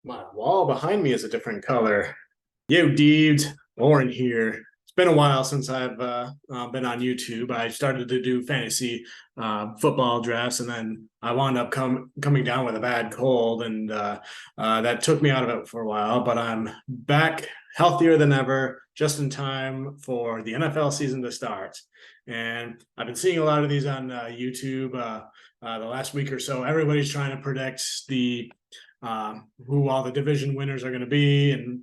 My wall behind me is a different color. Yo, dudes, Lauren here. It's been a while since I've been on YouTube. I started to do fantasy football drafts, and then I wound up coming down with a bad cold, and that took me out of it for a while. But I'm back healthier than ever, just in time for the NFL season to start. And I've been seeing a lot of these on YouTube the last week or so. Everybody's trying to predict who all the division winners are going to be, and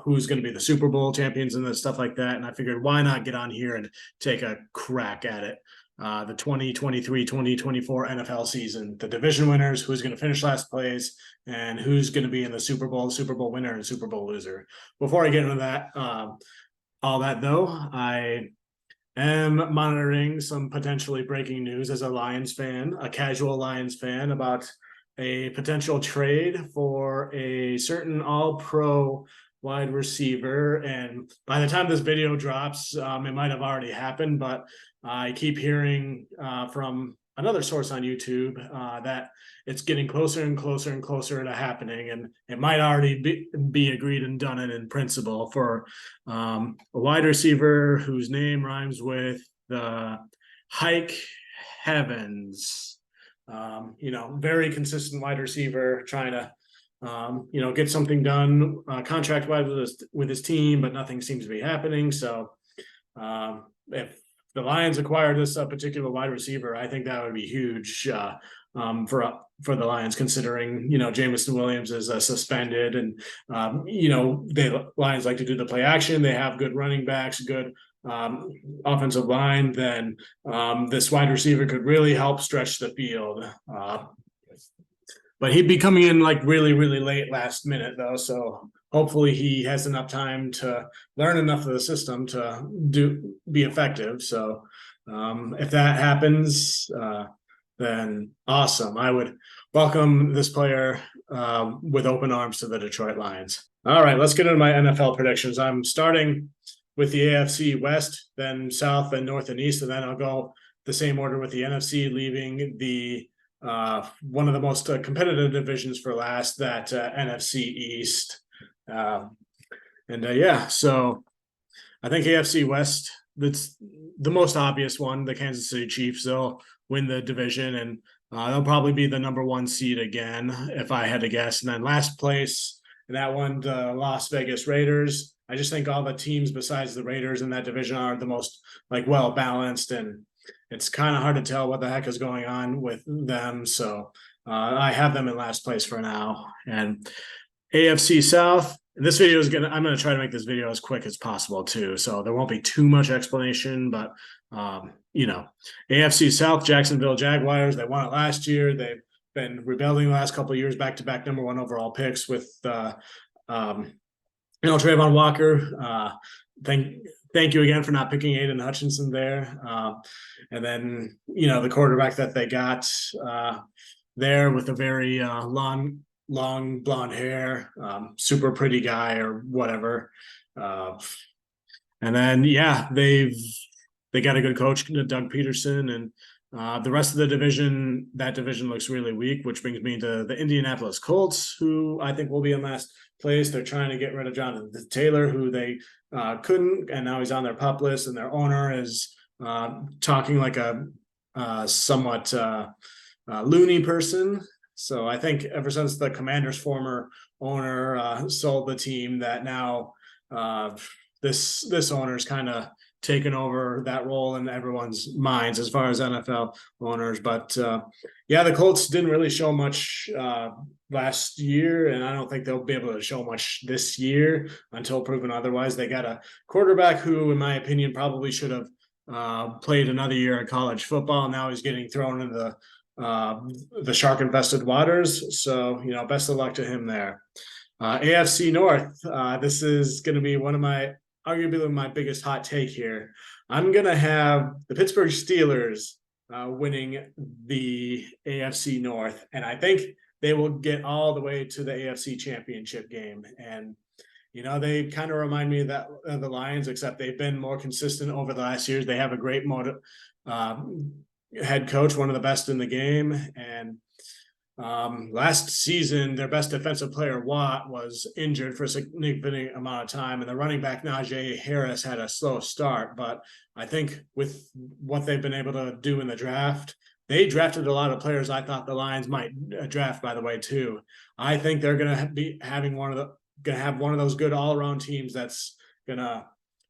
who's going to be the Super Bowl champions and stuff like that. And I figured, why not get on here and take a crack at it? The 2023-2024 NFL season, the division winners, who's going to finish last place, and who's going to be in the Super Bowl winner and Super Bowl loser. Before I get into that, all that though, I am monitoring some potentially breaking news as a Lions fan, a casual Lions fan, about a potential trade for a certain all-pro wide receiver. And by the time this video drops, it might have already happened, but I keep hearing from another source on YouTube that it's getting closer and closer and closer to happening, and it might already be agreed and done in principle for a wide receiver whose name rhymes with the Hike Heavens. Very consistent wide receiver, trying to get something done contract wise with his team, but nothing seems to be happening. So if the Lions acquire this particular wide receiver, I think that would be huge for the Lions, considering Jameson Williams is suspended, and the Lions like to do the play action. They have good running backs, good offensive line. Then this wide receiver could really help stretch the field. But he'd be coming in like really, really late last minute though. So hopefully he has enough time to learn enough of the system to be effective. So if that happens, then awesome. I would welcome this player with open arms to the Detroit Lions. All right, let's get into my NFL predictions. I'm starting with the AFC West, then South, then North and East, and then I'll go the same order with the NFC, leaving the one of the most competitive divisions for last, that NFC East. So I think AFC West, that's the most obvious one. The Kansas City Chiefs, they'll win the division, and they'll probably be the number one seed again, if I had to guess. And then last place, and that one, the Las Vegas Raiders. I just think all the teams besides the Raiders in that division are the most well balanced, and it's kind of hard to tell what the heck is going on with them. So I have them in last place for now. And AFC South, and this video I'm gonna try to make this video as quick as possible too, so there won't be too much explanation. But AFC South, Jacksonville Jaguars, they won it last year. They've been rebuilding the last couple of years, back-to-back number one overall picks with Travon Walker. Thank you again for not picking Aiden Hutchinson there. And then, the quarterback that they got there with a very long blonde hair, super pretty guy or whatever. And then, they got a good coach, Doug Peterson, and the rest of the division, that division looks really weak, which brings me to the Indianapolis Colts, who I think will be in last place. They're trying to get rid of Jonathan Taylor, who they couldn't, and now he's on their pup list, and their owner is talking like a somewhat loony person. So I think ever since the Commanders' former owner sold the team, that now this owner's kind of taken over that role in everyone's minds as far as NFL owners. But the Colts didn't really show much last year, and I don't think they'll be able to show much this year until proven otherwise. They got a quarterback who, in my opinion, probably should have played another year of college football. Now he's getting thrown into the shark-infested waters. So, best of luck to him there. AFC North, this is going to be arguably my biggest hot take here. I'm going to have the Pittsburgh Steelers winning the AFC North, and I think they will get all the way to the AFC Championship game. And they kind of remind me of the Lions, except they've been more consistent over the last years. They have a great head coach, one of the best in the game, and Last season, their best defensive player, Watt, was injured for a significant amount of time, and the running back, Najee Harris, had a slow start. But I think with what they've been able to do in the draft, they drafted a lot of players I thought the Lions might draft, by the way, too. I think they're going to be having one of those good all-around teams that's going to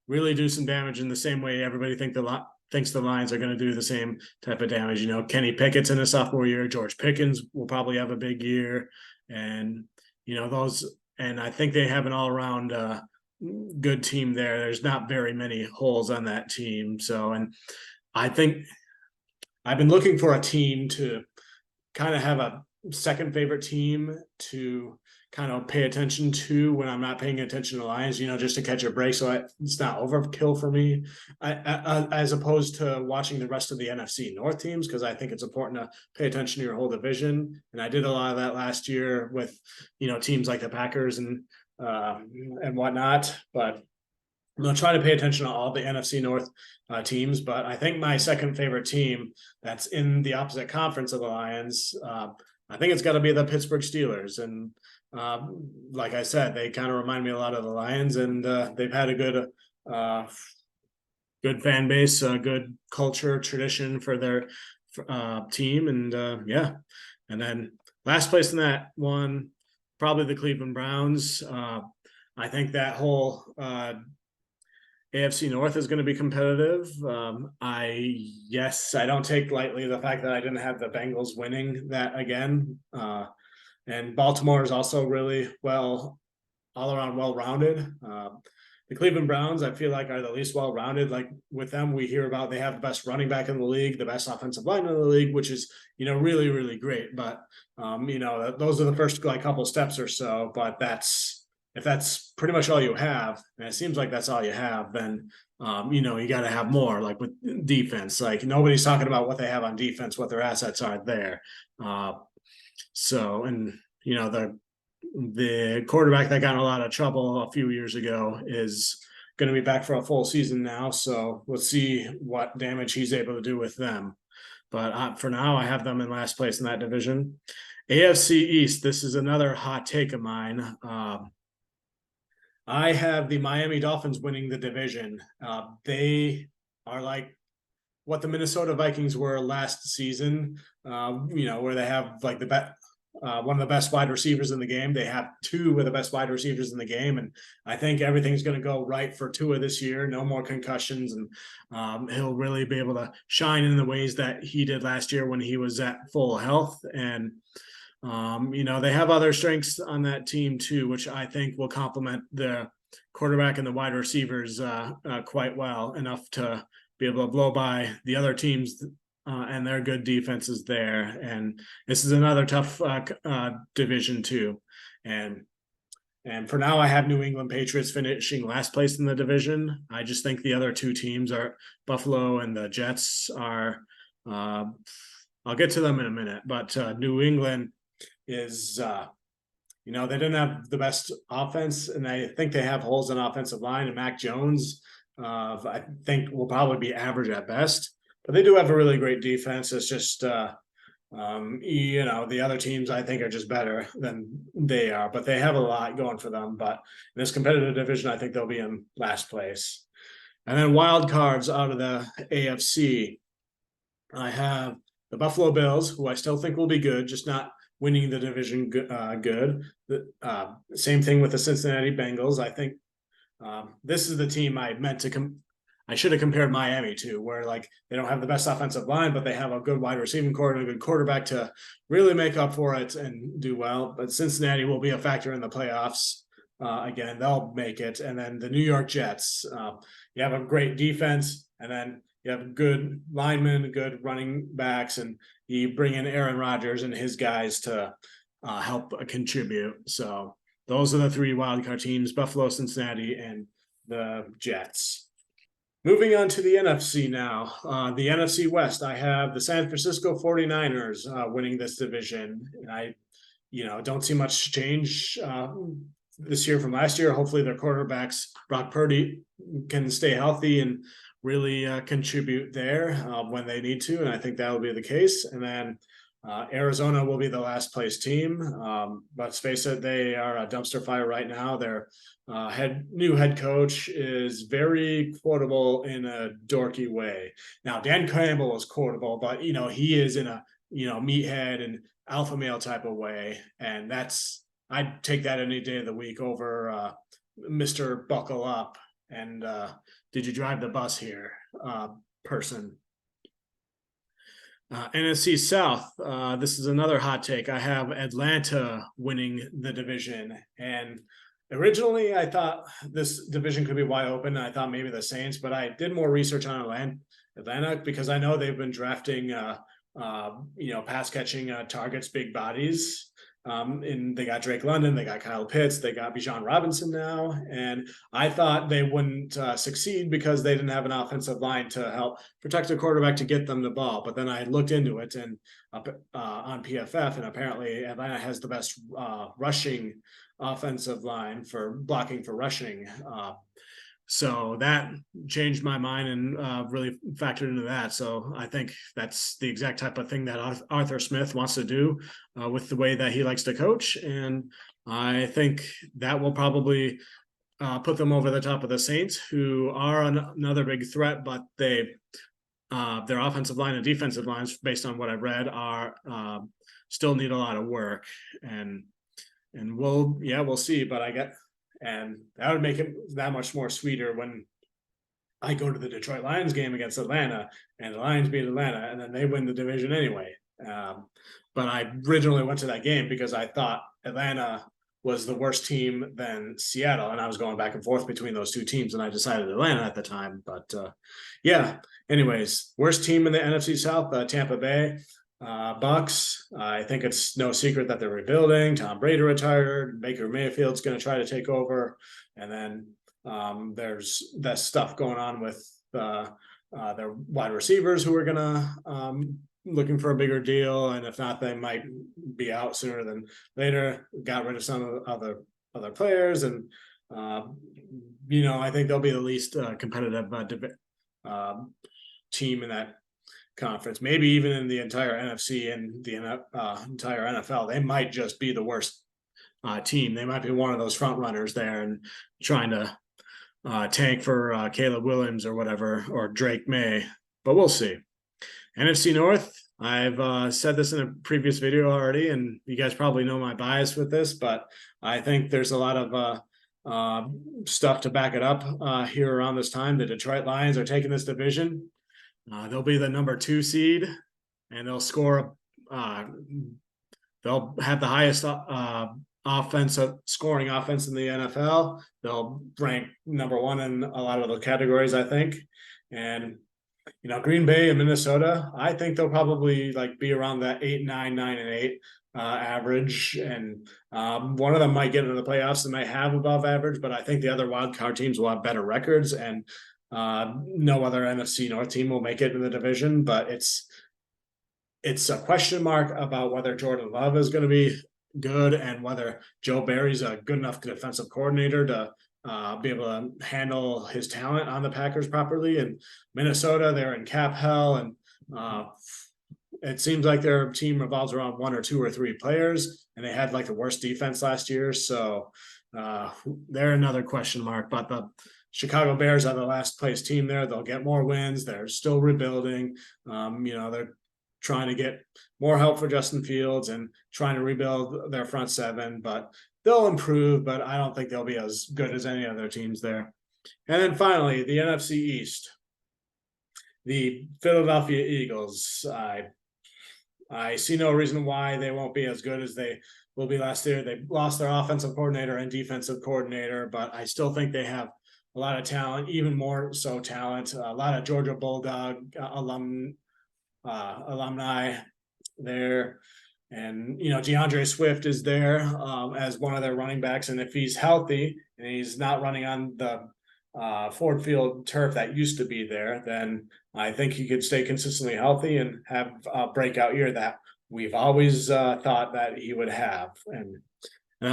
really do some damage in the same way everybody thinks the Lions are going to do the same type of damage. You know, Kenny Pickett's in his sophomore year. George Pickens will probably have a big year. And, you know, and I think they have an all around good team there. There's not very many holes on that team. So, and I think I've been looking for a team to kind of have a second favorite team to kind of pay attention to when I'm not paying attention to Lions, you know, just to catch a break. So it's not overkill for me, as opposed to watching the rest of the NFC North teams, because I think it's important to pay attention to your whole division. And I did a lot of that last year with, you know, teams like the Packers and whatnot. But I'm going to try to pay attention to all the NFC North teams. But I think my second favorite team that's in the opposite conference of the Lions, I think it's got to be the Pittsburgh Steelers. And like I said, they kind of remind me a lot of the Lions, and they've had a good fan base, good culture, tradition for their team. And yeah, and then last place in that one, probably the Cleveland Browns. I think that whole AFC North is going to be competitive. I don't take lightly the fact that I didn't have the Bengals winning that again. And Baltimore is also really all around well-rounded. The Cleveland Browns, I feel like, are the least well-rounded. Like with them, we hear about they have the best running back in the league, the best offensive line in the league, which is, you know, really, really great. But, you know, those are the first like couple steps or so. But if that's pretty much all you have, and it seems like that's all you have, then, you know, you got to have more, like with defense. Like nobody's talking about what they have on defense, what their assets are there. So, and, you know, the quarterback that got in a lot of trouble a few years ago is going to be back for a full season now. So we'll see what damage he's able to do with them. But for now, I have them in last place in that division. AFC East, this is another hot take of mine. I have the Miami Dolphins winning the division. They are like what the Minnesota Vikings were last season, you know, where they have like one of the best wide receivers in the game. They have two of the best wide receivers in the game. And I think everything's going to go right for Tua this year. No more concussions. And he'll really be able to shine in the ways that he did last year when he was at full health. And, you know, they have other strengths on that team too, which I think will complement the quarterback and the wide receivers quite well, enough to be able to blow by the other teams and their good defenses there. And this is another tough division too. And for now, I have New England Patriots finishing last place in the division. I just think the other two teams are Buffalo and the Jets are, I'll get to them in a minute, but New England is, you know, they didn't have the best offense, and I think they have holes in offensive line. And Mac Jones, I think, will probably be average at best. But they do have a really great defense. It's just, you know, the other teams I think are just better than they are. But they have a lot going for them. But in this competitive division, I think they'll be in last place. And then wild cards out of the AFC, I have the Buffalo Bills, who I still think will be good, just not winning the division good. Same thing with the Cincinnati Bengals. I think this is the team I meant to I should have compared Miami to, where like they don't have the best offensive line, but they have a good wide receiving core and a good quarterback to really make up for it and do well. But Cincinnati will be a factor in the playoffs. Again, they'll make it. And then the New York Jets, you have a great defense, and then you have good linemen, good running backs, and you bring in Aaron Rodgers and his guys to help contribute. So those are the three wildcard teams: Buffalo, Cincinnati, and the Jets. Moving on to the NFC now. The NFC West, I have the San Francisco 49ers winning this division. And I, you know, don't see much change this year from last year. Hopefully their quarterbacks, Brock Purdy, can stay healthy and really contribute there when they need to. And I think that will be the case. And then Arizona will be the last place team. Let's face it, they are a dumpster fire right now. Their new head coach is very quotable in a dorky way. Now, Dan Campbell is quotable, but he is in a meathead and alpha male type of way, and I'd take that any day of the week over Mr. Buckle Up and did you drive the bus here person. NFC South, this is another hot take. I have Atlanta winning the division. And originally, I thought this division could be wide open. I thought maybe the Saints, but I did more research on Atlanta because I know they've been drafting, pass catching targets, big bodies. And they got Drake London, they got Kyle Pitts, they got Bijan Robinson now. And I thought they wouldn't succeed because they didn't have an offensive line to help protect the quarterback to get them the ball. But then I looked into it and on PFF, and apparently Atlanta has the best rushing offensive line for blocking for rushing. So that changed my mind and really factored into that. So I think that's the exact type of thing that Arthur Smith wants to do with the way that he likes to coach. And I think that will probably put them over the top of the Saints, who are another big threat, but their offensive line and defensive lines, based on what I've read, are still need a lot of work. And we'll see. But and that would make it that much more sweeter when I go to the Detroit Lions game against Atlanta and the Lions beat Atlanta and then they win the division anyway. But I originally went to that game because I thought Atlanta was the worse team than Seattle. And I was going back and forth between those two teams and I decided Atlanta at the time. But anyways, worst team in the NFC South, Tampa Bay. Bucks, I think it's no secret that they're rebuilding. Tom Brady retired. Baker Mayfield's going to try to take over. And then there's that stuff going on with their wide receivers who are going to looking for a bigger deal. And if not, they might be out sooner than later. Got rid of some of the other players. And, I think they'll be the least competitive team in that conference, maybe even in the entire NFC and the entire NFL. They might just be the worst team. They might be one of those front runners there and trying to tank for Caleb Williams or whatever, or Drake May, but we'll see. NFC North, I've said this in a previous video already, and you guys probably know my bias with this, but I think there's a lot of stuff to back it up here around this time. The Detroit Lions are taking this division. They'll be the number 2 seed, and they'll score. They'll have the highest scoring offense in the NFL. They'll rank number 1 in a lot of the categories, I think. And Green Bay and Minnesota, I think they'll probably be around that 8, 9, 9, and 8 average. And one of them might get into the playoffs and might have above average, but I think the other wild card teams will have better records. And no other NFC North team will make it in the division, but it's a question mark about whether Jordan Love is going to be good and whether Joe Barry's a good enough defensive coordinator to be able to handle his talent on the Packers properly. And Minnesota, they're in cap hell, and it seems like their team revolves around 1 or 2 or 3 players, and they had the worst defense last year. So they're another question mark, but the Chicago Bears are the last place team there. They'll get more wins. They're still rebuilding. They're trying to get more help for Justin Fields and trying to rebuild their front 7, but they'll improve, but I don't think they'll be as good as any other teams there. And then finally, the NFC East, the Philadelphia Eagles. I see no reason why they won't be as good as they will be last year. They lost their offensive coordinator and defensive coordinator, but I still think they have a lot of talent, even more so talent, a lot of Georgia Bulldog alumni there. And, DeAndre Swift is there as one of their running backs. And if he's healthy and he's not running on the Ford Field turf that used to be there, then I think he could stay consistently healthy and have a breakout year that we've always thought that he would have. And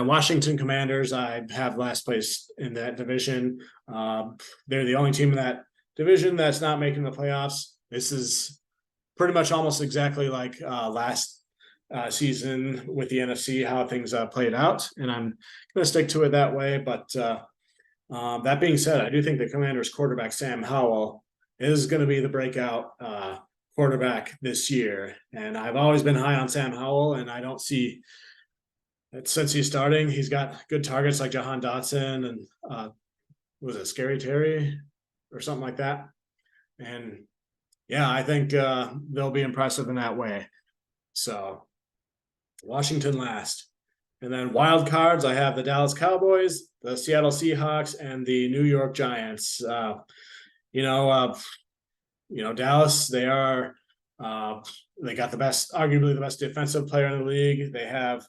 Washington Commanders, I have last place in that division. They're the only team in that division that's not making the playoffs. This is pretty much almost exactly like last season with the NFC, how things played out, and I'm going to stick to it that way. But that being said, I do think the Commanders quarterback Sam Howell is going to be the breakout quarterback this year, and I've always been high on Sam Howell, and I don't see that since he's starting, he's got good targets like Jahan Dotson and was it Scary Terry or something like that, and yeah, I think they'll be impressive in that way. So Washington last. And then wild cards, I have the Dallas Cowboys, the Seattle Seahawks, and the New York Giants. Dallas, they are they got arguably the best defensive player in the league. They have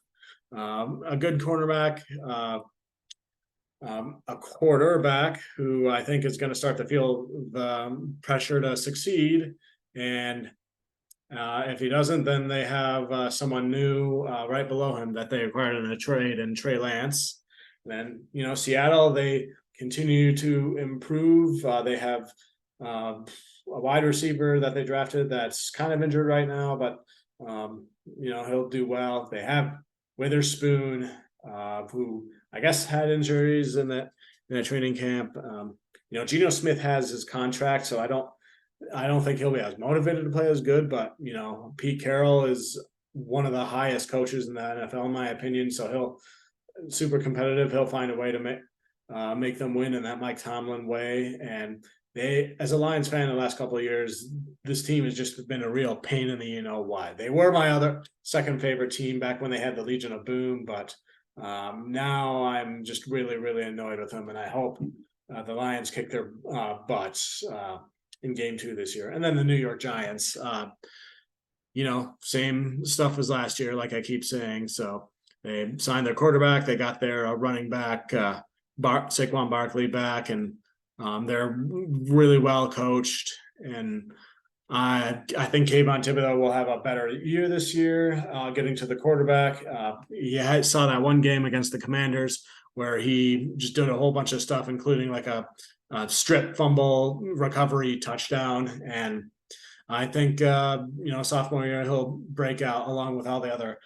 a good cornerback, a quarterback who I think is going to start to feel the pressure to succeed. And if he doesn't, then they have someone new right below him that they acquired in a trade, and Trey Lance. And then, Seattle, they continue to improve. They have a wide receiver that they drafted that's kind of injured right now, but, he'll do well. They have Witherspoon, who I guess had injuries in that training camp. Geno Smith has his contract, so I don't think he'll be as motivated to play as good, but Pete Carroll is one of the highest coaches in the NFL, in my opinion. So he'll super competitive. He'll find a way to make them win in that Mike Tomlin way. And they, as a Lions fan, the last couple of years, this team has just been a real pain in the why. They were my other second favorite team back when they had the Legion of Boom, but now I'm just really, really annoyed with them, and I hope the Lions kick their butts in game 2 this year. And then the New York Giants, same stuff as last year, like I keep saying. So they signed their quarterback, they got their running back, Saquon Barkley back, and they're really well coached. And I think Kayvon Thibodeau will have a better year this year, getting to the quarterback. Saw that one game against the Commanders where he just did a whole bunch of stuff, including like a strip fumble recovery touchdown. And I think, sophomore year, he'll break out along with all the other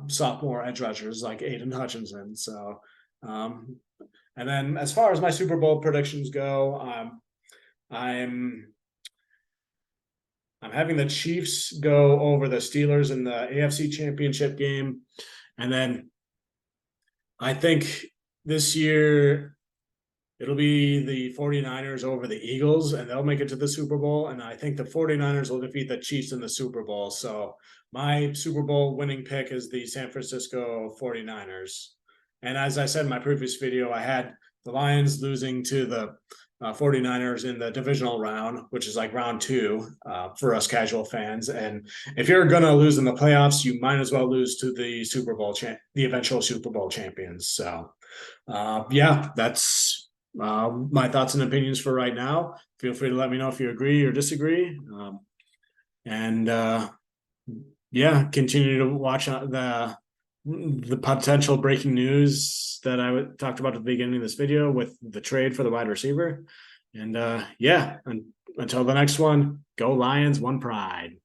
sophomore edge rushers like Aiden Hutchinson. So, and then as far as my Super Bowl predictions go, I'm having the Chiefs go over the Steelers in the AFC Championship game. And then I think this year it'll be the 49ers over the Eagles, and they'll make it to the Super Bowl. And I think the 49ers will defeat the Chiefs in the Super Bowl. So my Super Bowl winning pick is the San Francisco 49ers. And as I said in my previous video, I had the Lions losing to the 49ers in the divisional round, which is like round 2 for us casual fans. And if you're going to lose in the playoffs, you might as well lose to the Super Bowl the eventual Super Bowl champions. So that's my thoughts and opinions for right now. Feel free to let me know if you agree or disagree. Continue to watch the potential breaking news that I talked about at the beginning of this video with the trade for the wide receiver. And until the next one, go Lions, one pride.